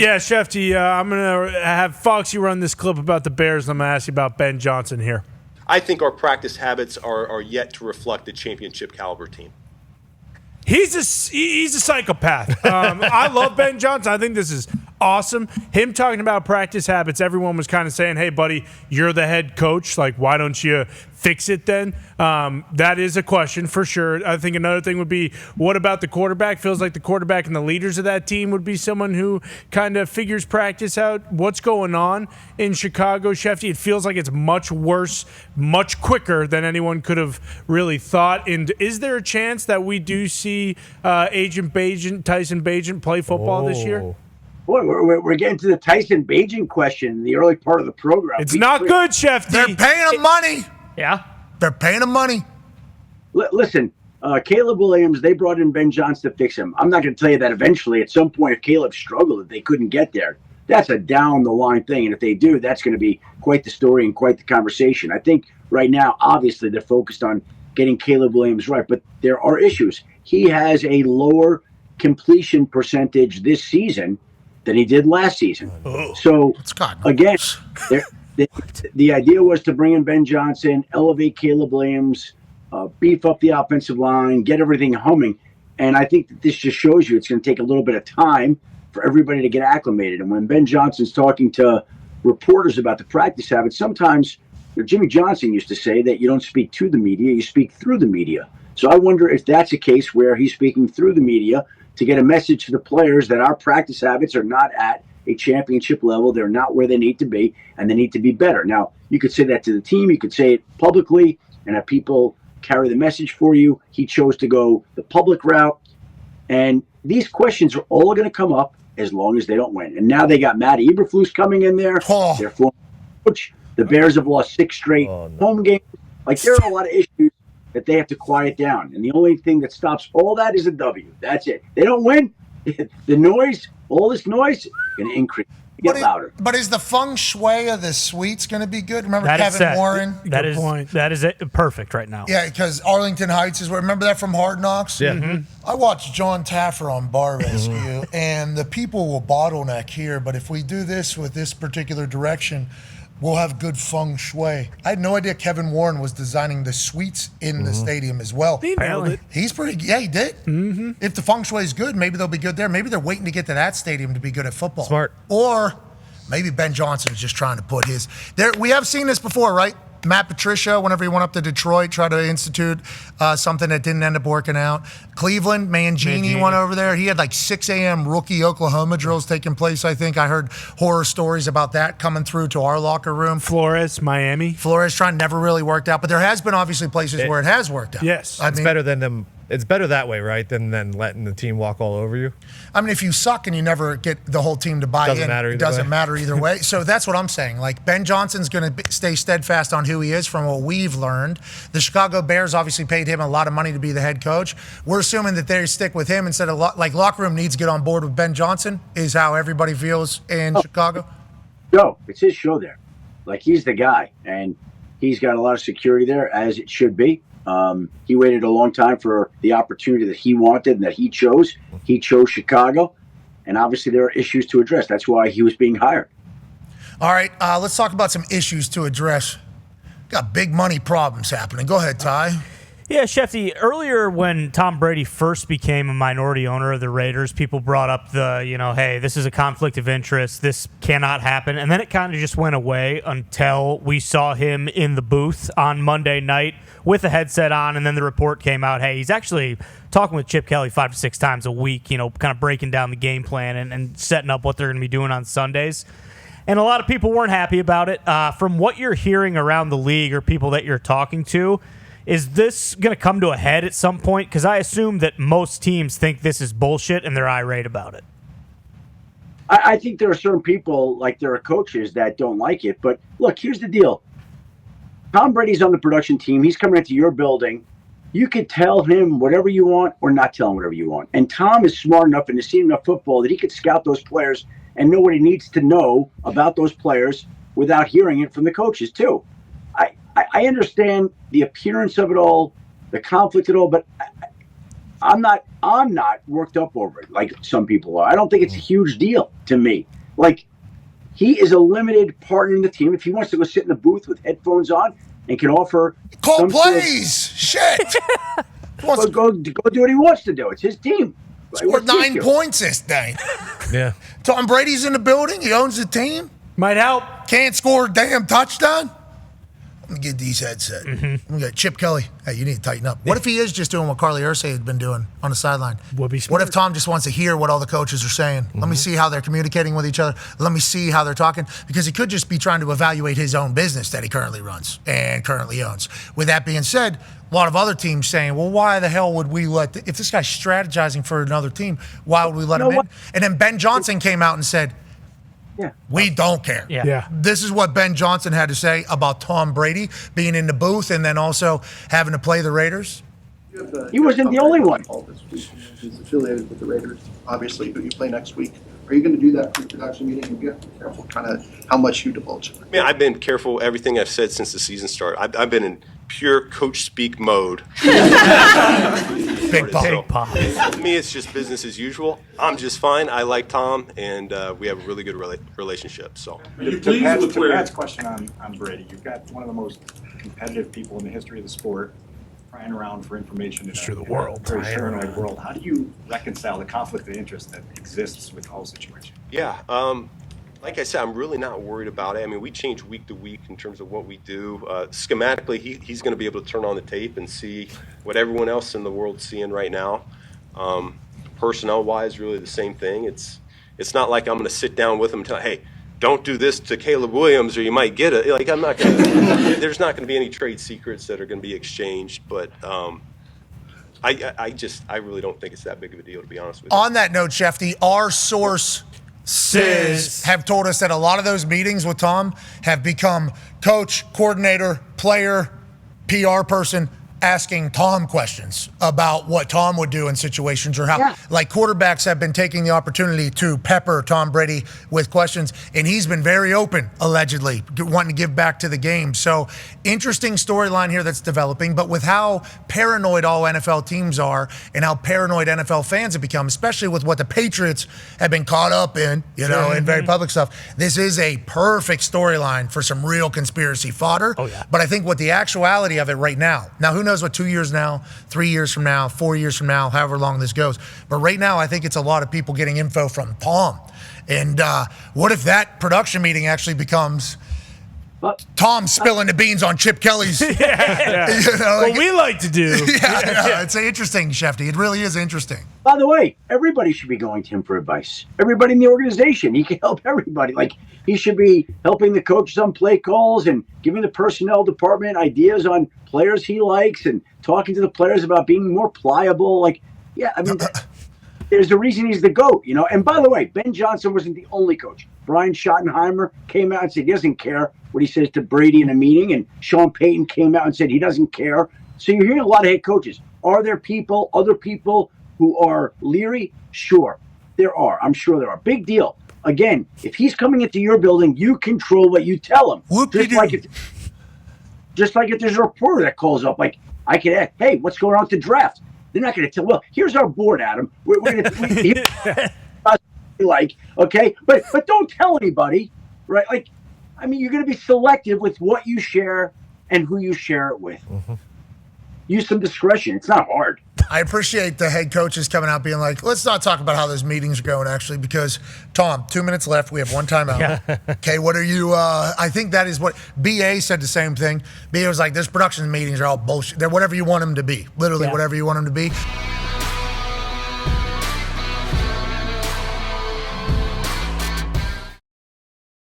Yeah, Shefty, I'm going to have Foxy run this clip about the Bears, and I'm going to ask you about Ben Johnson here. I think our practice habits are yet to reflect the championship caliber team. He's a psychopath. I love Ben Johnson. I think this is awesome. Him talking about practice habits, everyone was kind of saying, hey, buddy, you're the head coach. Like, why don't you fix it then? That is a question for sure. I think another thing would be, what about the quarterback? Feels like the quarterback and the leaders of that team would be someone who kind of figures practice out. What's going on in Chicago, Shefty? It feels like it's much worse, much quicker than anyone could have really thought. And is there a chance that we do see Tyson Bagent play football this year? Boy, we're getting to the Tyson Bagent question in the early part of the program. It's not good, Shefty. They're paying him money. Yeah. They're paying him money. Listen, Caleb Williams, they brought in Ben Johnson to fix him. I'm not going to tell you that eventually, at some point, if Caleb struggled, if they couldn't get there, that's a down-the-line thing. And if they do, that's going to be quite the story and quite the conversation. I think right now, obviously, they're focused on getting Caleb Williams right. But there are issues. He has a lower completion percentage this season than he did last season. So, again, the idea was to bring in Ben Johnson, elevate Caleb Williams, beef up the offensive line, get everything humming. And I think that this just shows you it's going to take a little bit of time for everybody to get acclimated. And when Ben Johnson's talking to reporters about the practice habits, sometimes Jimmy Johnson used to say that you don't speak to the media, you speak through the media. So I wonder if that's a case where he's speaking through the media to get a message to the players that our practice habits are not at a championship level. They're not where they need to be, and they need to be better. Now, you could say that to the team. You could say it publicly, and have people carry the message for you. He chose to go the public route. And these questions are all going to come up as long as they don't win. And now they got Matt Eberflus coming in there. Their former coach. The Bears have lost 6 straight home games. Like, there are a lot of issues that they have to quiet down. And the only thing that stops all that is a W. That's it. They don't win. The noise, all this noise, is going to increase. Get louder. But is the feng shui of the suites going to be good? Remember That is Kevin set. Warren? That is it, perfect right now. Yeah, because Arlington Heights is where. Remember that from Hard Knocks? Yeah. Mm-hmm. I watched John Taffer on Bar Rescue, and the people will bottleneck here. But if we do this with this particular direction, we'll have good feng shui. I had no idea Kevin Warren was designing the suites in the stadium as well. He nailed it. He's pretty. Yeah, he did. Mm-hmm. If the feng shui is good, maybe they'll be good there. Maybe they're waiting to get to that stadium to be good at football. Smart. Or maybe Ben Johnson's just trying to put his. There, we have seen this before, right? Matt Patricia, whenever he went up to Detroit, tried to institute something that didn't end up working out. Cleveland, Mangini went over there. He had like 6 a.m. rookie Oklahoma drills taking place, I think. I heard horror stories about that coming through to our locker room. Flores, Miami. Flores trying never really worked out, but there has been obviously places where it has worked out. Yes. It's better than them. It's better that way, right, than letting the team walk all over you? I mean, if you suck and you never get the whole team to buy in, it doesn't matter either way. So that's what I'm saying. Like, Ben Johnson's going to stay steadfast on who he is from what we've learned. The Chicago Bears obviously paid him a lot of money to be the head coach. We're assuming that they stick with him instead of, like, locker room needs to get on board with Ben Johnson is how everybody feels in Chicago. No, it's his show there. Like, he's the guy, and he's got a lot of security there, as it should be. He waited a long time for the opportunity that he wanted and that he chose. He chose Chicago, and obviously there are issues to address. That's why he was being hired. All right, let's talk about some issues to address. Got big money problems happening. Go ahead, Ty. Yeah, Shefty, earlier when Tom Brady first became a minority owner of the Raiders, people brought up hey, this is a conflict of interest. This cannot happen. And then it kind of just went away until we saw him in the booth on Monday night with a headset on. And then the report came out, hey, he's actually talking with Chip Kelly 5 to 6 times a week, kind of breaking down the game plan and setting up what they're going to be doing on Sundays. And a lot of people weren't happy about it. From what you're hearing around the league or people that you're talking to, is this going to come to a head at some point? Because I assume that most teams think this is bullshit and they're irate about it. I think there are certain people, like there are coaches that don't like it. But look, here's the deal. Tom Brady's on the production team. He's coming into your building. You could tell him whatever you want or not tell him whatever you want. And Tom is smart enough and has seen enough football that he could scout those players and know what he needs to know about those players without hearing it from the coaches, too. I understand the appearance of it all, the conflict of it all, but I'm not worked up over it like some people are. I don't think it's a huge deal to me. Like, he is a limited partner in the team. If he wants to go sit in the booth with headphones on and can offer call plays, shit. Go do what he wants to do. It's his team. Scored 9 points this day. Yeah. Tom Brady's in the building. He owns the team. Might help. Can't score a damn touchdown. Let me get these headsets. We got Chip Kelly. Hey, you need to tighten up. What if he is just doing what Carly Ursay has been doing on the sideline? Would be What if Tom just wants to hear what all the coaches are saying? Let me see how they're communicating with each other. Let me see how they're talking. Because he could just be trying to evaluate his own business that he currently runs and currently owns. With that being said, a lot of other teams saying, well, why the hell would we let if this guy's strategizing for another team, why would we let him in? And then Ben Johnson came out and said, we don't care. Yeah. This is what Ben Johnson had to say about Tom Brady being in the booth and then also having to play the Raiders. He wasn't the only one. He's affiliated with the Raiders, obviously, who you play next week. Are you going to do that pre-production meeting and get careful kind of how much you divulge? I mean, I've been careful everything I've said since the season started. I've been in pure coach speak mode. Big pop. To me, it's just business as usual. I'm just fine. I like Tom, and we have a really good relationship. So, to Pat's question on Brady, you've got one of the most competitive people in the history of the sport prying around for information in a very paranoid world. How do you reconcile the conflict of interest that exists with the whole situation? Yeah, like I said, I'm really not worried about it. I mean, we change week to week in terms of what we do. Schematically, he's going to be able to turn on the tape and see what everyone else in the world's seeing right now. Personnel-wise, really the same thing. It's not like I'm going to sit down with him and tell, hey, don't do this to Caleb Williams or you might get it. Like, I'm not going to, there's not going to be any trade secrets that are going to be exchanged, but I really don't think it's that big of a deal, to be honest with you. On that note, Shefty, our sources have told us that a lot of those meetings with Tom have become coach, coordinator, player, PR person asking Tom questions about what Tom would do in situations or how, like, quarterbacks have been taking the opportunity to pepper Tom Brady with questions, and he's been very open, allegedly, wanting to give back to the game. So, interesting storyline here that's developing, but with how paranoid all NFL teams are and how paranoid NFL fans have become, especially with what the Patriots have been caught up in, in very public stuff, this is a perfect storyline for some real conspiracy fodder. But I think what the actuality of it right now, who knows what 2 years now, 3 years from now, 4 years from now, however long this goes. But right now, I think it's a lot of people getting info from Tom. And what if that production meeting actually becomes Tom spilling the beans on Chip Kelly's? What we like to do. It's interesting, Shefty. It really is interesting. By the way, everybody should be going to him for advice. Everybody in the organization. He can help everybody. Like, he should be helping the coaches on play calls and giving the personnel department ideas on players he likes and talking to the players about being more pliable. Like, I mean, there's a reason he's the GOAT, And by the way, Ben Johnson wasn't the only coach. Brian Schottenheimer came out and said he doesn't care what he says to Brady in a meeting, and Sean Payton came out and said he doesn't care. So you're hearing a lot of head coaches. Are there other people who are leery? Sure, there are. I'm sure there are. Big deal. Again, if he's coming into your building, you control what you tell him. Just like if there's a reporter that calls up, like, I can ask, hey, what's going on with the draft? They're not going to tell, well, here's our board, Adam. We're going to okay? But don't tell anybody, right? Like, I mean, you're going to be selective with what you share and who you share it with. Use some discretion. It's not hard. I appreciate the head coaches coming out being like, let's not talk about how those meetings are going, actually, because, Tom, 2 minutes left. We have one timeout. Okay, what are you I think that is what BA said the same thing. BA was like, those production meetings are all bullshit. They're whatever you want them to be. Literally whatever you want them to be.